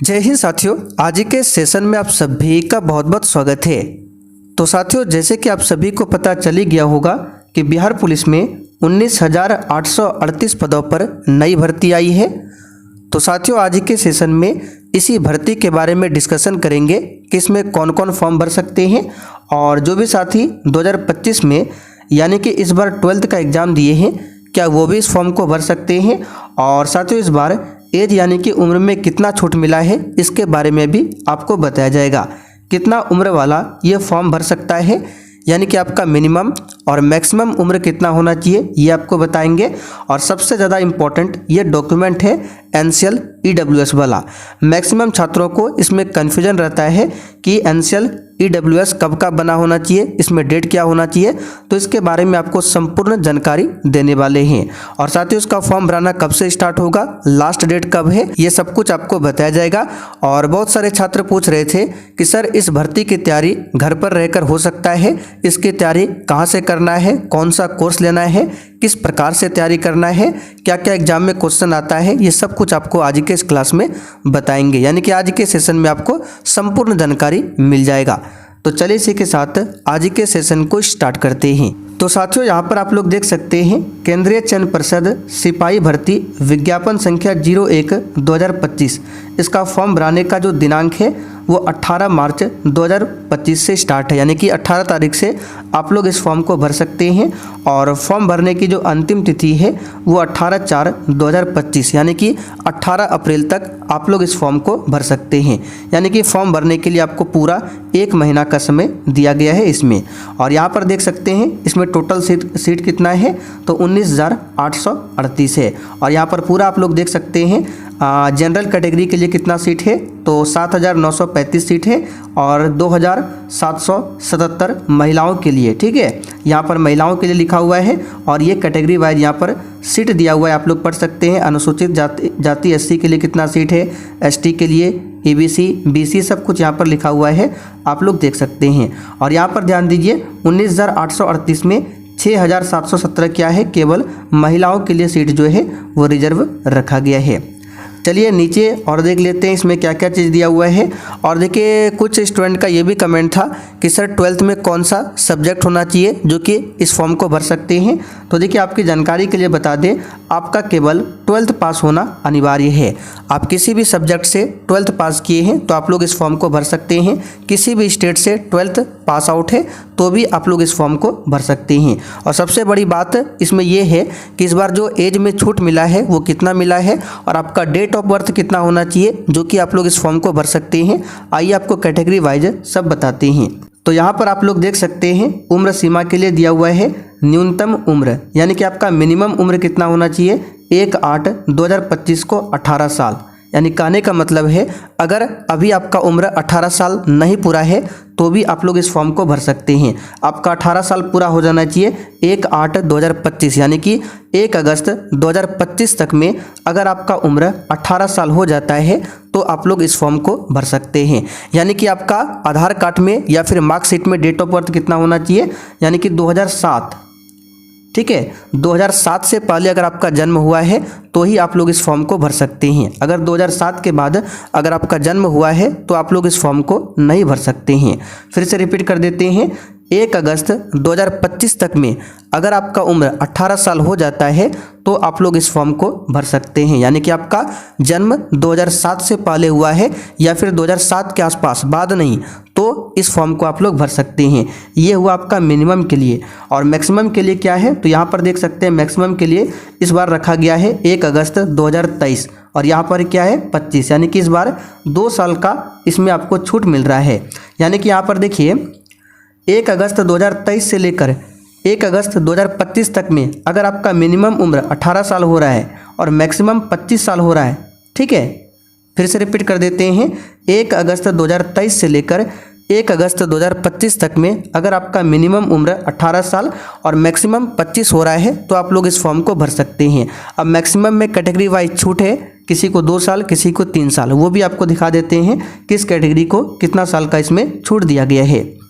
जय हिंद साथियों, आज के सेशन में आप सभी का बहुत बहुत स्वागत है। तो साथियों, जैसे कि आप सभी को पता चल ही गया होगा कि बिहार पुलिस में 19,838 पदों पर नई भर्ती आई है। तो साथियों, आज के सेशन में इसी भर्ती के बारे में डिस्कशन करेंगे कि इसमें कौन कौन फॉर्म भर सकते हैं और जो भी साथी 2025 में यानी कि इस बार 12th का एग्ज़ाम दिए हैं, क्या वो भी इस फॉर्म को भर सकते हैं। और साथियों, इस बार एज यानी कि उम्र में कितना छूट मिला है, इसके बारे में भी आपको बताया जाएगा। कितना उम्र वाला ये फॉर्म भर सकता है, यानी कि आपका मिनिमम और मैक्सिमम उम्र कितना होना चाहिए, ये आपको बताएंगे। और सबसे ज़्यादा इम्पॉर्टेंट ये डॉक्यूमेंट है एनसीएल ईडब्ल्यूएस वाला। मैक्सिमम छात्रों को इसमें कन्फ्यूजन रहता है कि एनसीएल ईडब्ल्यूएस कब का बना होना चाहिए, इसमें डेट क्या होना चाहिए। तो इसके बारे में आपको संपूर्ण जानकारी देने वाले हैं। और साथ ही उसका फॉर्म भराना कब से स्टार्ट होगा, लास्ट डेट कब है, ये सब कुछ आपको बताया जाएगा। और बहुत सारे छात्र पूछ रहे थे कि सर इस भर्ती की तैयारी घर पर रहकर हो सकता है, इसकी तैयारी कहाँ से करना है, कौन सा कोर्स लेना है, किस प्रकार से तैयारी करना है, क्या क्या एग्जाम में क्वेश्चन आता है, ये सब कुछ आपको आज के इस क्लास में बताएंगे। यानी कि आज के सेशन में आपको संपूर्ण जानकारी मिल जाएगा। तो चलिए इसी के साथ आज के सेशन को स्टार्ट करते हैं। तो साथियों, यहाँ पर आप लोग देख सकते हैं केंद्रीय चयन परिषद सिपाही भर्ती विज्ञापन संख्या 01/2025। इसका फॉर्म भराने का जो दिनांक है वो 18 मार्च 2025 से स्टार्ट है, यानी कि 18 तारीख से आप लोग इस फॉर्म को भर सकते हैं। और फॉर्म भरने की जो अंतिम तिथि है वो 18/4/2025 यानी कि 18 अप्रैल तक आप लोग इस फॉर्म को भर सकते हैं। यानी कि फॉर्म भरने के लिए आपको पूरा 1 महीना का समय दिया गया है इसमें। और यहाँ पर देख सकते हैं इसमें टोटल सीट कितना है, तो 19,838 है। और यहाँ पर पूरा आप लोग देख सकते हैं जनरल कैटेगरी के लिए कितना सीट है, तो 7,935 सीट है। और 2,777 महिलाओं के लिए, ठीक है, यहाँ पर महिलाओं के लिए लिखा हुआ है। और ये कैटेगरी वाइज यहाँ पर सीट दिया हुआ है, आप लोग पढ़ सकते हैं। अनुसूचित जाति एससी के लिए कितना सीट है, एसटी के लिए, ईबीसी, बीसी, सब कुछ यहाँ पर लिखा हुआ है, आप लोग देख सकते हैं। और यहाँ पर ध्यान दीजिए 19,838 में 6,717 क्या है, केवल महिलाओं के लिए सीट जो है वो रिजर्व रखा गया है। चलिए नीचे और देख लेते हैं इसमें क्या क्या चीज़ दिया हुआ है। और देखिए कुछ स्टूडेंट का ये भी कमेंट था कि सर 12th में कौन सा सब्जेक्ट होना चाहिए जो कि इस फॉर्म को भर सकते हैं। तो देखिए आपकी जानकारी के लिए बता दें, आपका केवल 12th पास होना अनिवार्य है। आप किसी भी सब्जेक्ट से 12th पास किए हैं तो आप लोग इस फॉर्म को भर सकते हैं। किसी भी स्टेट से 12th पास आउट है तो भी आप लोग इस फॉर्म को भर सकते हैं। और सबसे बड़ी बात इसमें यह है कि इस बार जो एज में छूट मिला है वो कितना मिला है और आपका डेट ऑफ बर्थ कितना होना चाहिए जो कि आप लोग इस फॉर्म को भर सकते हैं। आइए आपको कैटेगरी वाइज सब बताते हैं। तो यहाँ पर आप लोग देख सकते हैं उम्र सीमा के लिए दिया हुआ है न्यूनतम उम्र, यानी कि आपका मिनिमम उम्र कितना होना चाहिए, 1/8/2025 को 18 साल। यानी कहने का मतलब है अगर अभी आपका उम्र 18 साल नहीं पूरा है तो भी आप लोग इस फॉर्म को भर सकते हैं। आपका 18 साल पूरा हो जाना चाहिए 1/8/2025 यानी कि 1 अगस्त 2025 तक में अगर आपका उम्र 18 साल हो जाता है तो आप लोग इस फॉर्म को भर सकते हैं। यानी कि आपका आधार कार्ड में या फिर मार्कशीट में डेट ऑफ बर्थ कितना होना चाहिए, यानी कि 2007, ठीक है, 2007 से पहले अगर आपका जन्म हुआ है तो ही आप लोग इस फॉर्म को भर सकते हैं। अगर 2007 के बाद अगर आपका जन्म हुआ है तो आप लोग इस फॉर्म को नहीं भर सकते हैं। फिर से रिपीट कर देते हैं, 1 अगस्त 2025 तक में अगर आपका उम्र 18 साल हो जाता है तो आप लोग इस फॉर्म को भर सकते हैं। यानी कि आपका जन्म 2007 से पहले हुआ है या फिर 2007 के आसपास, बाद नहीं, तो इस फॉर्म को आप लोग भर सकते हैं। ये हुआ आपका मिनिमम के लिए। और मैक्सिमम के लिए क्या है, तो यहाँ पर देख सकते हैं मैक्सिमम के लिए इस बार रखा गया है 1 अगस्त 2023 और यहाँ पर क्या है 25, यानी कि इस बार 2 साल का इसमें आपको छूट मिल रहा है। यानी कि यहाँ पर देखिए 1 अगस्त 2023 से लेकर 1 अगस्त 2025 तक में अगर आपका मिनिमम उम्र 18 साल हो रहा है और मैक्सिमम 25 साल हो रहा है, ठीक है, फिर से रिपीट कर देते हैं, 1 अगस्त 2023 से लेकर 1 अगस्त 2025 तक में अगर आपका मिनिमम उम्र 18 साल और मैक्सिमम 25 हो रहा है तो आप लोग इस फॉर्म को भर सकते हैं। अब मैक्सिमम में कैटेगरी वाइज छूट है, किसी को 2 साल, किसी को 3 साल, वो भी आपको दिखा देते हैं किस कैटेगरी को कितना साल का इसमें छूट दिया गया है।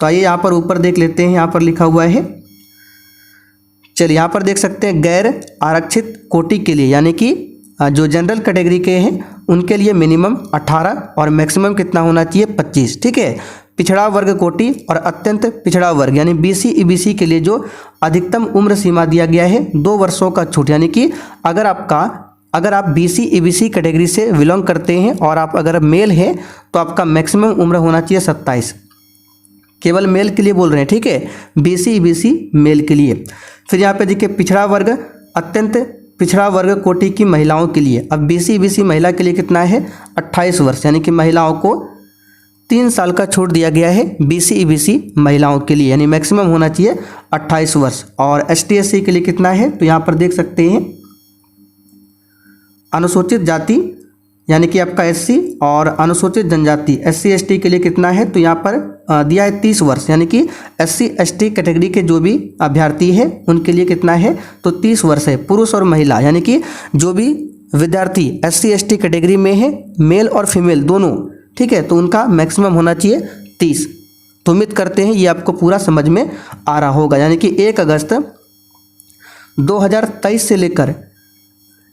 तो आइए यहाँ पर ऊपर देख लेते हैं, यहाँ पर लिखा हुआ है, चलिए यहाँ पर देख सकते हैं गैर आरक्षित कोटि के लिए, यानी कि जो जनरल कैटेगरी के हैं उनके लिए मिनिमम 18 और मैक्सिमम कितना होना चाहिए 25, ठीक है। पिछड़ा वर्ग कोटि और अत्यंत पिछड़ा वर्ग यानी BC EBC के लिए जो अधिकतम उम्र सीमा दिया गया है 2 वर्षों का छूट, यानी कि अगर आप BC EBC कैटेगरी से बिलोंग करते हैं और आप अगर मेल हैं तो आपका मैक्सिमम उम्र होना चाहिए 27, केवल मेल के लिए बोल रहे हैं, ठीक है, BC EBC मेल के लिए। फिर यहाँ पे देखिए पिछड़ा वर्ग अत्यंत पिछड़ा वर्ग कोटि की महिलाओं के लिए, अब BC EBC महिला के लिए कितना है 28 वर्ष, यानी कि महिलाओं को 3 साल का छूट दिया गया है BC EBC महिलाओं के लिए, यानी मैक्सिमम होना चाहिए 28 वर्ष। और ST SC के लिए कितना है तो यहाँ पर देख सकते हैं अनुसूचित जाति यानी कि आपका SC और अनुसूचित जनजाति SC ST के लिए कितना है तो यहाँ पर दिया है 30 वर्ष, यानी कि SC ST कैटेगरी के जो भी अभ्यर्थी है उनके लिए कितना है तो 30 वर्ष है। पुरुष और महिला यानी कि जो भी विद्यार्थी SC ST कैटेगरी में है मेल और फीमेल दोनों, ठीक है, तो उनका मैक्सिमम होना चाहिए 30। तो उम्मीद करते हैं ये आपको पूरा समझ में आ रहा होगा। यानी कि 1 अगस्त 2023 से लेकर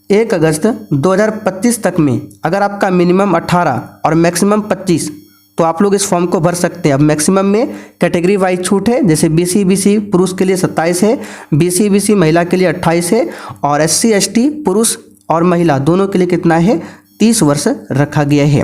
1 अगस्त 2025 तक में अगर आपका मिनिमम 18 और मैक्सिमम 25 तो आप लोग इस फॉर्म को भर सकते हैं। अब मैक्सिमम में कैटेगरी वाइज छूट है, जैसे BC EBC पुरुष के लिए 27 है, BC EBC महिला के लिए 28 है और SC ST पुरुष और महिला दोनों के लिए कितना है 30 वर्ष रखा गया है।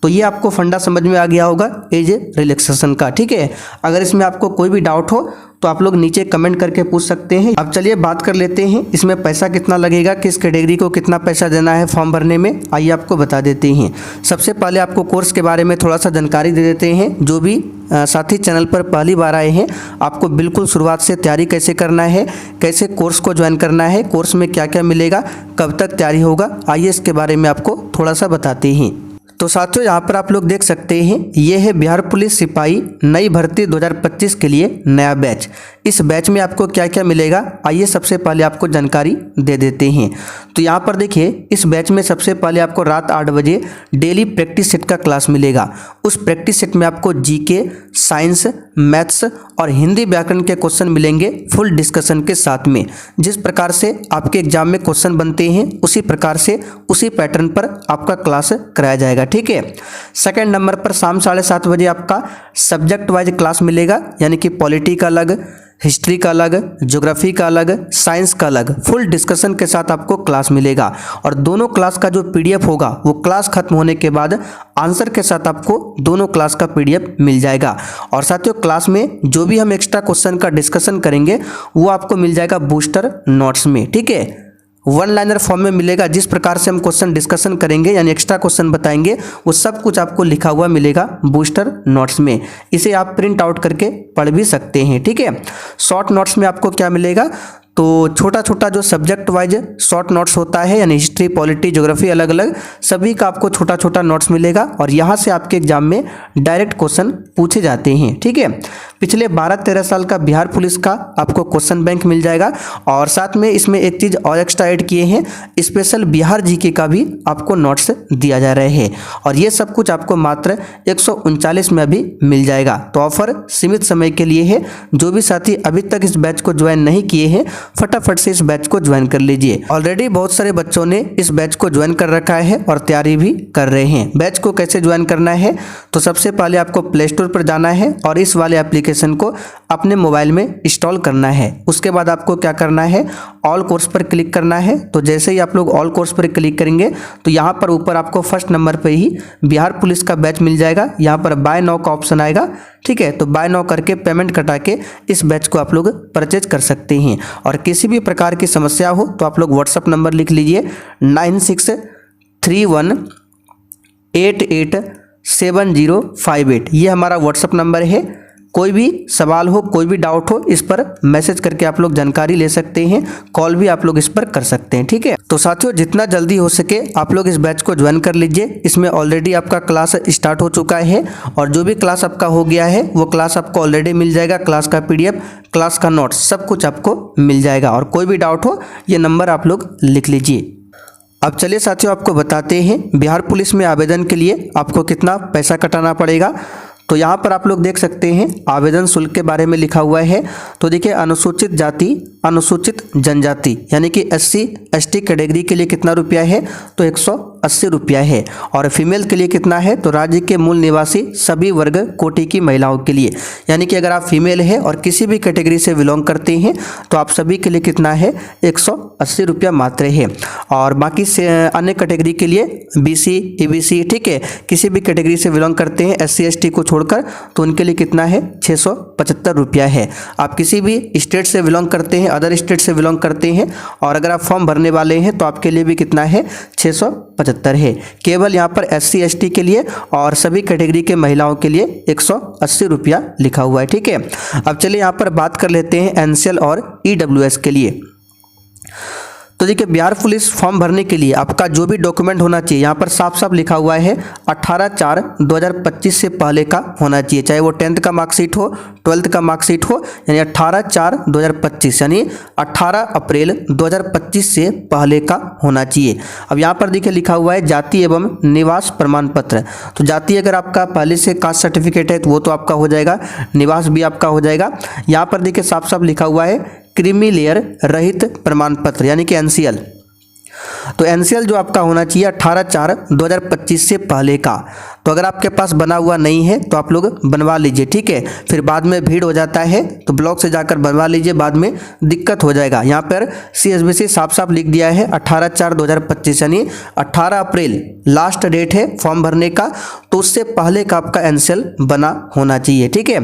तो ये आपको फंडा समझ में आ गया होगा एज रिलैक्सेशन का, ठीक है। अगर इसमें आपको कोई भी डाउट हो तो आप लोग नीचे कमेंट करके पूछ सकते हैं। अब चलिए बात कर लेते हैं इसमें पैसा कितना लगेगा, किस कैटेगरी को कितना पैसा देना है फॉर्म भरने में, आइए आपको बता देते हैं। सबसे पहले आपको कोर्स के बारे में थोड़ा सा जानकारी दे देते हैं। जो भी साथी चैनल पर पहली बार आए हैं आपको बिल्कुल शुरुआत से तैयारी कैसे करना है, कैसे कोर्स को ज्वाइन करना है, कोर्स में क्या क्या मिलेगा, कब तक तैयारी होगा, आइए इसके बारे में आपको थोड़ा सा बताते हैं। तो साथियों यहाँ पर आप लोग देख सकते हैं ये है बिहार पुलिस सिपाही नई भर्ती 2025 के लिए नया बैच। इस बैच में आपको क्या क्या मिलेगा आइए सबसे पहले आपको जानकारी दे देते हैं। तो यहाँ पर देखिए इस बैच में सबसे पहले आपको रात 8 बजे डेली प्रैक्टिस सेट का क्लास मिलेगा। उस प्रैक्टिस सेट में आपको GK, साइंस, मैथ्स और हिंदी व्याकरण के क्वेश्चन मिलेंगे फुल डिस्कशन के साथ में। जिस प्रकार से आपके एग्जाम में क्वेश्चन बनते हैं उसी प्रकार से उसी पैटर्न पर आपका क्लास कराया जाएगा, ठीक है। सेकंड नंबर पर शाम 7:30 बजे आपका सब्जेक्ट वाइज क्लास मिलेगा, यानी कि पॉलिटी का अलग, हिस्ट्री का अलग, ज्योग्राफी का अलग, साइंस का अलग, फुल डिस्कशन के साथ आपको क्लास मिलेगा। और दोनों क्लास का जो PDF होगा वो क्लास खत्म होने के बाद आंसर के साथ आपको दोनों क्लास का PDF मिल जाएगा। और साथियों क्लास में जो भी हम एक्स्ट्रा क्वेश्चन का डिस्कशन करेंगे वो आपको मिल जाएगा बूस्टर नोट्स में, ठीक है। 1 लाइनर फॉर्म में मिलेगा। जिस प्रकार से हम क्वेश्चन डिस्कशन करेंगे यानी एक्स्ट्रा क्वेश्चन बताएंगे वो सब कुछ आपको लिखा हुआ मिलेगा बूस्टर नोट्स में। इसे आप प्रिंट आउट करके पढ़ भी सकते हैं, ठीक है। शॉर्ट नोट्स में आपको क्या मिलेगा तो छोटा छोटा जो सब्जेक्ट वाइज शॉर्ट नोट्स होता है यानी हिस्ट्री, पॉलिटी, ज्योग्राफी अलग अलग सभी का आपको छोटा छोटा नोट्स मिलेगा और यहाँ से आपके एग्जाम में डायरेक्ट क्वेश्चन पूछे जाते हैं, ठीक है। पिछले 12-13 साल का बिहार पुलिस का आपको क्वेश्चन बैंक मिल जाएगा। और साथ में इसमें एक चीज़ और एक्स्ट्रा ऐड किए हैं, स्पेशल बिहार GK का भी आपको नोट्स दिया जा रहे हैं। और ये सब कुछ आपको मात्र 139 में अभी मिल जाएगा। तो ऑफर सीमित समय के लिए है। जो भी साथी अभी तक इस बैच को ज्वाइन नहीं किए हैं फटाफट से इस बैच को ज्वाइन कर लीजिए। ऑलरेडी बहुत सारे बच्चों ने इस बैच को ज्वाइन कर रखा है और तैयारी भी कर रहे हैं। बैच को कैसे ज्वाइन करना है तो सबसे पहले आपको प्ले स्टोर पर जाना है और इस वाले एप्लीकेशन को अपने मोबाइल में इंस्टॉल करना है। उसके बाद आपको क्या करना है ऑल कोर्स पर क्लिक करना है। तो जैसे ही आप लोग ऑल कोर्स पर क्लिक करेंगे तो यहाँ पर ऊपर आपको फर्स्ट नंबर पर ही बिहार पुलिस का बैच मिल जाएगा। यहाँ पर बाय नाउ का ऑप्शन आएगा, ठीक है। तो बाय नाउ करके पेमेंट कटा के इस बैच को आप लोग परचेज कर सकते हैं। और किसी भी प्रकार की समस्या हो तो आप लोग व्हाट्सअप नंबर लिख लीजिए 9631887058। ये हमारा व्हाट्सअप नंबर है। कोई भी सवाल हो, कोई भी डाउट हो, इस पर मैसेज करके आप लोग जानकारी ले सकते हैं। कॉल भी आप लोग इस पर कर सकते हैं, ठीक है। तो साथियों जितना जल्दी हो सके आप लोग इस बैच को ज्वाइन कर लीजिए। इसमें ऑलरेडी आपका क्लास स्टार्ट हो चुका है और जो भी क्लास आपका हो गया है वो क्लास आपको ऑलरेडी मिल जाएगा। क्लास का PDF, क्लास का नोट्स सब कुछ आपको मिल जाएगा। और कोई भी डाउट हो ये नंबर आप लोग लिख लीजिए। अब चलिए साथियों आपको बताते हैं बिहार पुलिस में आवेदन के लिए आपको कितना पैसा कटाना पड़ेगा। तो यहाँ पर आप लोग देख सकते हैं आवेदन शुल्क के बारे में लिखा हुआ है। तो देखिए अनुसूचित जाति अनुसूचित जनजाति यानी कि SC ST कैटेगरी के लिए कितना रुपया है, तो 180 रुपया है। और फीमेल के लिए कितना है, तो राज्य के मूल निवासी सभी वर्ग कोटि की महिलाओं के लिए, यानी कि अगर आप फीमेल है और किसी भी कैटेगरी से बिलोंग करते हैं तो आप सभी के लिए कितना है, 180 रुपया मात्र है। और बाकी से अन्य कैटेगरी के लिए BC EBC, ठीक है, किसी भी कैटेगरी से बिलोंग करते हैं SC ST को छोड़कर, तो उनके लिए कितना है, 675 रुपया है। आप किसी भी स्टेट से बिलोंग करते हैं, अदर स्टेट से बिलोंग करते हैं और अगर आप फॉर्म भरने वाले हैं तो आपके लिए भी कितना है, 675 है। केवल यहाँ पर SC ST के लिए और सभी कैटेगरी के महिलाओं के लिए 180 रुपया लिखा हुआ है, ठीक है। अब चलिए यहाँ पर बात कर लेते हैं NCL और EWS के लिए। तो देखिए बिहार पुलिस फॉर्म भरने के लिए आपका जो भी डॉक्यूमेंट होना चाहिए, यहाँ पर साफ साफ लिखा हुआ है 18/4/2025 से पहले का होना चाहिए, चाहे वो 10th का मार्कशीट हो, 12th का मार्कशीट हो, यानी 18/4/2025 यानी 18 अप्रैल 2025 से पहले का होना चाहिए। अब यहाँ पर देखिए लिखा हुआ है जाति एवं निवास प्रमाण पत्र। तो जाति अगर आपका पहले से कास्ट सर्टिफिकेट है तो वो तो आपका हो जाएगा, निवास भी आपका हो जाएगा। यहाँ पर देखिए साफ साफ लिखा हुआ है क्रीमी लेयर रहित प्रमाण पत्र यानी कि NCL। तो NCL जो आपका होना चाहिए 18/4/2025 से पहले का। तो अगर आपके पास बना हुआ नहीं है तो आप लोग बनवा लीजिए, ठीक है, फिर बाद में भीड़ हो जाता है तो ब्लॉक से जाकर बनवा लीजिए, बाद में दिक्कत हो जाएगा। यहाँ पर CSBC साफ साफ लिख दिया है 18/4/2025 यानी 18 अप्रैल लास्ट डेट है फॉर्म भरने का, तो उससे पहले का आपका NCL बना होना चाहिए, ठीक है।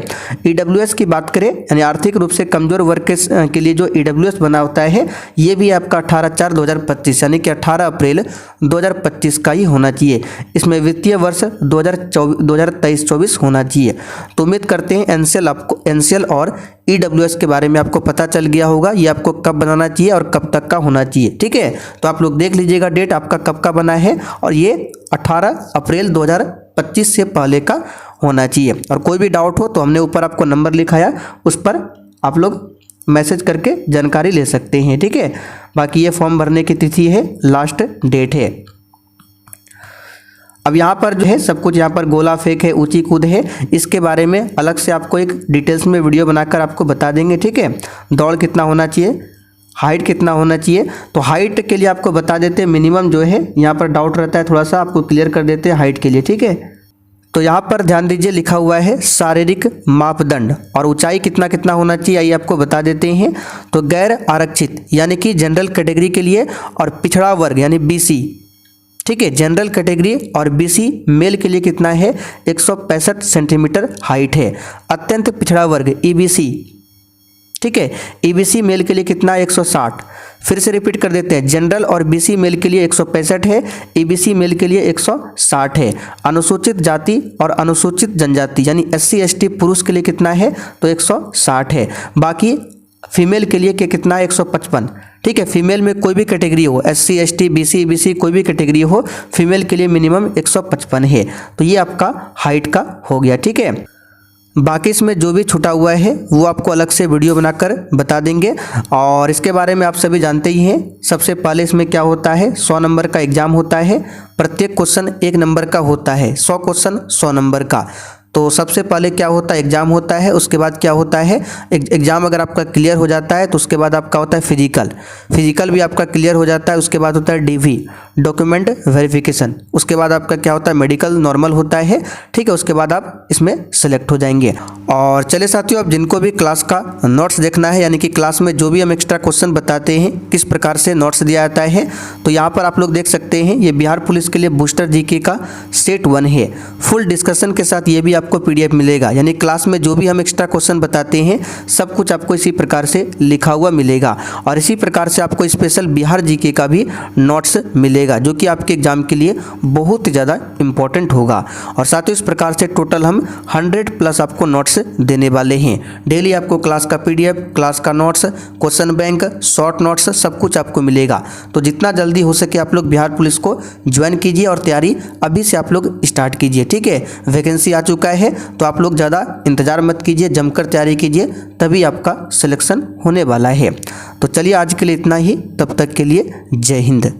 EWS की बात करें यानी आर्थिक रूप से कमजोर वर्ग के लिए जो EWS बना होता है, ये भी आपका 18/4/2025 यानी कि 18 अप्रैल 2025 का ही होना चाहिए। इसमें वित्तीय वर्ष 2023-24 होना चाहिए। तो उम्मीद करते हैं NCL और EWS के बारे में आपको पता चल गया होगा, ये आपको कब बनाना चाहिए और कब तक का होना चाहिए, ठीक है। तो आप लोग देख लीजिएगा डेट आपका कब का बना है, और ये 18 अप्रैल 2025 से पहले का होना चाहिए। और कोई भी डाउट हो तो हमने ऊपर आपको नंबर लिखाया, उस पर आप लोग मैसेज करके जानकारी ले सकते हैं, ठीक है। बाकी ये फॉर्म भरने की तिथि है, लास्ट डेट है। अब यहाँ पर जो है सब कुछ यहाँ पर गोला फेंक है, ऊंची कूद है, इसके बारे में अलग से आपको एक डिटेल्स में वीडियो बनाकर आपको बता देंगे, ठीक है। दौड़ कितना होना चाहिए, हाइट कितना होना चाहिए, तो हाइट के लिए आपको बता देते हैं मिनिमम जो है, यहाँ पर डाउट रहता है थोड़ा सा, आपको क्लियर कर देते हैं हाइट के लिए, ठीक है। तो यहाँ पर ध्यान दीजिए लिखा हुआ है शारीरिक मापदंड और ऊंचाई कितना कितना होना चाहिए, आइए आपको बता देते हैं। तो गैर आरक्षित यानी कि जनरल कैटेगरी के लिए और पिछड़ा वर्ग यानी BC, ठीक है, जनरल कैटेगरी और BC मेल के लिए कितना है, 165 सेंटीमीटर हाइट है। अत्यंत पिछड़ा वर्ग EBC, ठीक है, EBC मेल के लिए कितना है, 160। फिर से रिपीट कर देते हैं, जनरल और BC मेल के लिए 165 है, EBC मेल के लिए 160 है। अनुसूचित जाति और अनुसूचित जनजाति यानी SC ST पुरुष के लिए कितना है, तो 160 है। बाकी फीमेल के लिए कितना है, 155, ठीक है। फीमेल में कोई भी कैटेगरी हो, SC ST BC EBC कोई भी कैटेगरी हो, फीमेल के लिए मिनिमम 155 है। तो ये आपका हाइट का हो गया, ठीक है। बाकी इसमें जो भी छूटा हुआ है वो आपको अलग से वीडियो बनाकर बता देंगे, और इसके बारे में आप सभी जानते ही हैं। सबसे पहले इसमें क्या होता है, 100 नंबर का एग्जाम होता है, प्रत्येक क्वेश्चन 1 नंबर का होता है, 100 क्वेश्चन 100 नंबर का। तो सबसे पहले क्या होता है, एग्जाम होता है, उसके बाद क्या होता है, एग्जाम अगर आपका क्लियर हो जाता है तो उसके बाद आपका होता है फिजिकल भी आपका क्लियर हो जाता है, उसके बाद होता है DV डॉक्यूमेंट वेरिफिकेशन, उसके बाद आपका क्या होता है, मेडिकल नॉर्मल होता है, ठीक है। उसके बाद आप इसमें सेलेक्ट हो जाएंगे। और चले साथियों, अब जिनको भी क्लास का नोट्स देखना है, यानी कि क्लास में जो भी हम एक्स्ट्रा क्वेश्चन बताते हैं किस प्रकार से नोट्स दिया जाता है, तो यहाँ पर आप लोग देख सकते हैं, ये बिहार पुलिस के लिए बूस्टर GK का सेट 1 है। फुल डिस्कशन के साथ ये भी आपको PDF मिलेगा, यानी क्लास में जो भी हम एक्स्ट्रा क्वेश्चन बताते हैं सब कुछ आपको इसी प्रकार से लिखा हुआ मिलेगा। और इसी प्रकार से आपको स्पेशल बिहार GK का भी नोट्स मिलेगा, जो कि आपके एग्जाम के लिए बहुत ज़्यादा इंपॉर्टेंट होगा। और साथ ही इस प्रकार से टोटल हम 100+ आपको नोट्स देने वाले हैं। डेली आपको क्लास का PDF, क्लास का notes, question bank, short notes सब कुछ आपको मिलेगा। तो जितना जल्दी हो सके आप लोग बिहार पुलिस को ज्वाइन कीजिए और तैयारी अभी से आप लोग स्टार्ट कीजिए, ठीक है। वैकेंसी आ चुका है तो आप लोग ज़्यादा इंतजार मत कीजिए, जमकर तैयारी कीजिए, तभी आपका सिलेक्शन होने वाला है। तो चलिए आज के लिए इतना ही, तब तक के लिए जय हिंद।